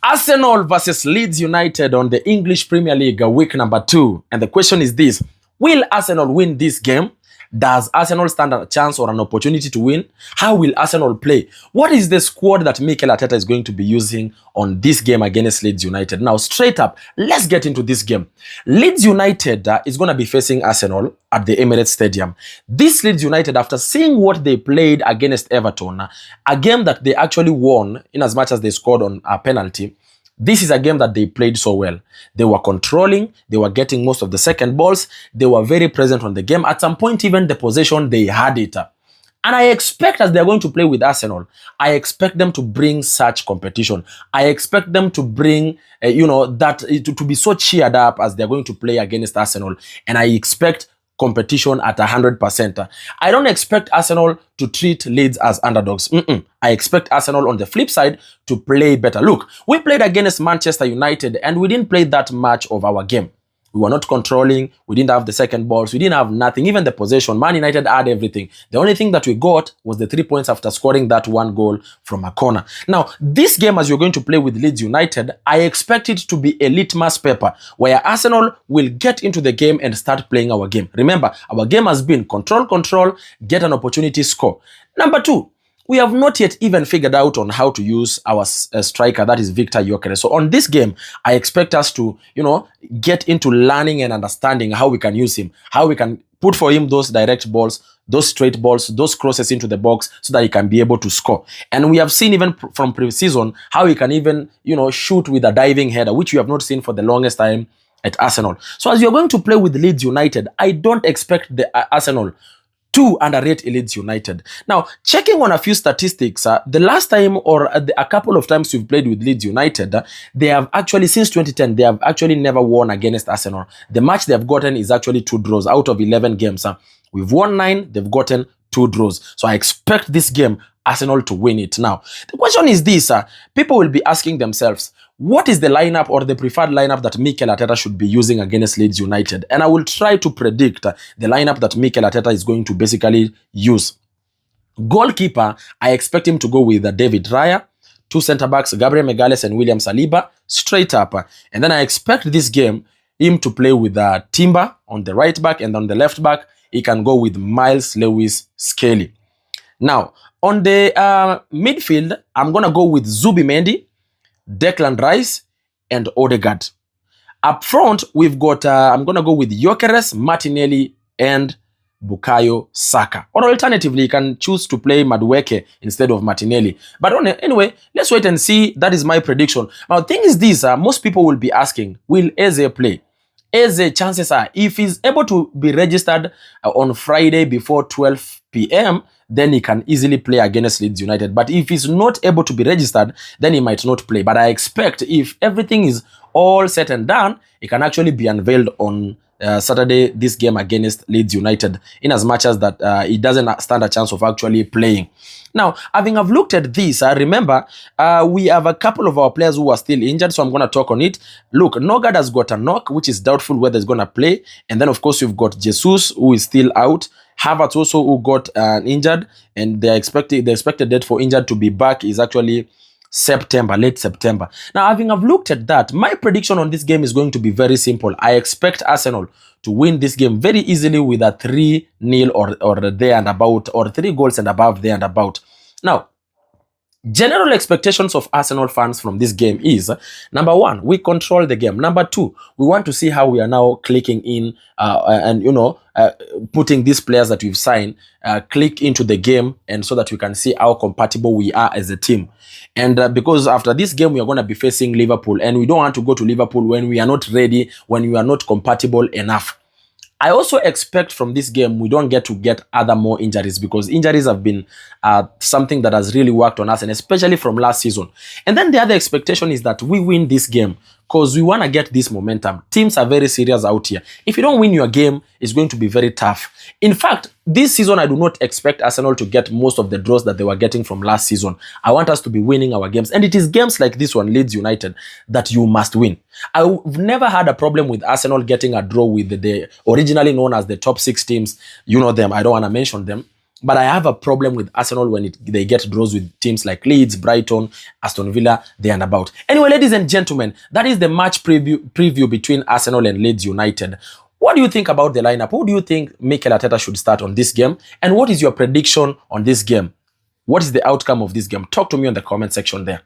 Arsenal versus Leeds United on the English Premier League week number 2. And the question is this: will Arsenal win this game? Does Arsenal stand a chance or an opportunity to win? How will Arsenal play? What is the squad that Mikel Arteta is going to be using on this game against Leeds United? Now, straight up, let's get into this game. Leeds United is going to be facing Arsenal at the Emirates Stadium. This Leeds United, after seeing what they played against Everton, a game that they actually won in as much as they scored on a penalty, this is a game that they played so well. They were controlling, they were getting most of the second balls, they were very present on the game. At some point, even the possession, they had it. And I expect, as they're going to play with Arsenal, I expect them to bring such competition. I expect them to bring, to be so cheered up as they're going to play against Arsenal. And I expect competition at 100%. I don't expect Arsenal to treat Leeds as underdogs. I expect Arsenal on the flip side to play better. Look, we played against Manchester United and we didn't play that much of our game. We were not controlling. We didn't have the second balls. We didn't have nothing. Even the possession. Man United had everything. The only thing that we got was the 3 points after scoring that one goal from a corner. Now, this game, as you're going to play with Leeds United, I expect it to be a litmus paper where Arsenal will get into the game and start playing our game. Remember, our game has been control, get an opportunity, score. Number 2, we have not yet even figured out on how to use our striker, that is Victor Gyökeres. So on this game, I expect us to, get into learning and understanding how we can use him, how we can put for him those direct balls, those straight balls, those crosses into the box so that he can be able to score. And we have seen even from pre-season how he can even, shoot with a diving header, which we have not seen for the longest time at Arsenal. So as you're going to play with Leeds United, I don't expect the Arsenal to underrate Leeds United. Now, checking on a few statistics, the last time or a couple of times we've played with Leeds United, they have actually, since 2010, they have actually never won against Arsenal. The match they have gotten is actually 2 draws out of 11 games. We've won 9, they've gotten 2 draws. So I expect this game, Arsenal to win it. Now, the question is this, people will be asking themselves, what is the lineup or the preferred lineup that Mikel Arteta should be using against Leeds United? And I will try to predict the lineup that Mikel Arteta is going to basically use. Goalkeeper, I expect him to go with David Raya. 2 centre-backs, Gabriel Magalhaes and William Saliba, straight up. And then I expect this game, him to play with Timber on the right back, and on the left back, he can go with Miles Lewis-Skelly. Now, on the midfield, I'm going to go with Zubimendi, Declan Rice, and Odegaard. Up front, we've got, I'm going to go with Gyökeres, Martinelli, and Bukayo Saka. Or alternatively, you can choose to play Madueke instead of Martinelli. But anyway, let's wait and see. That is my prediction. Now, the thing is this, most people will be asking, will Eze play? Eze, chances are, if he's able to be registered on Friday before 12 p.m., then he can easily play against Leeds United. But if he's not able to be registered, then he might not play. But I expect if everything is all set and done, he can actually be unveiled on Saturday, this game against Leeds United, in as much as that he doesn't stand a chance of actually playing. Now, having looked at this, remember, we have a couple of our players who are still injured, so I'm going to talk on it. Look, Nogard has got a knock, which is doubtful whether he's going to play. And then, of course, you've got Jesus, who is still out. Havertz also, who got injured, and the expected date for injured to be back is actually September, late September. Now, having looked at that, my prediction on this game is going to be very simple. I expect Arsenal to win this game very easily with a 3-0 or there and about, or 3 goals and above there and about. Now, general expectations of Arsenal fans from this game is, number 1, we control the game. Number 2, we want to see how we are now clicking in and, putting these players that we've signed, click into the game, and so that we can see how compatible we are as a team. And because after this game, we are going to be facing Liverpool, and we don't want to go to Liverpool when we are not ready, when we are not compatible enough. I also expect from this game, we don't get other more injuries, because injuries have been something that has really worked on us, and especially from last season. And then the other expectation is that we win this game, because we want to get this momentum. Teams are very serious out here. If you don't win your game, it's going to be very tough. In fact, this season, I do not expect Arsenal to get most of the draws that they were getting from last season. I want us to be winning our games. And it is games like this one, Leeds United, that you must win. I've never had a problem with Arsenal getting a draw with the originally known as the top 6 teams. You know them. I don't want to mention them. But I have a problem with Arsenal when they get draws with teams like Leeds, Brighton, Aston Villa, they and about. Anyway, ladies and gentlemen, that is the match preview between Arsenal and Leeds United. What do you think about the lineup? Who do you think Mikel Arteta should start on this game? And what is your prediction on this game? What is the outcome of this game? Talk to me on the comment section there.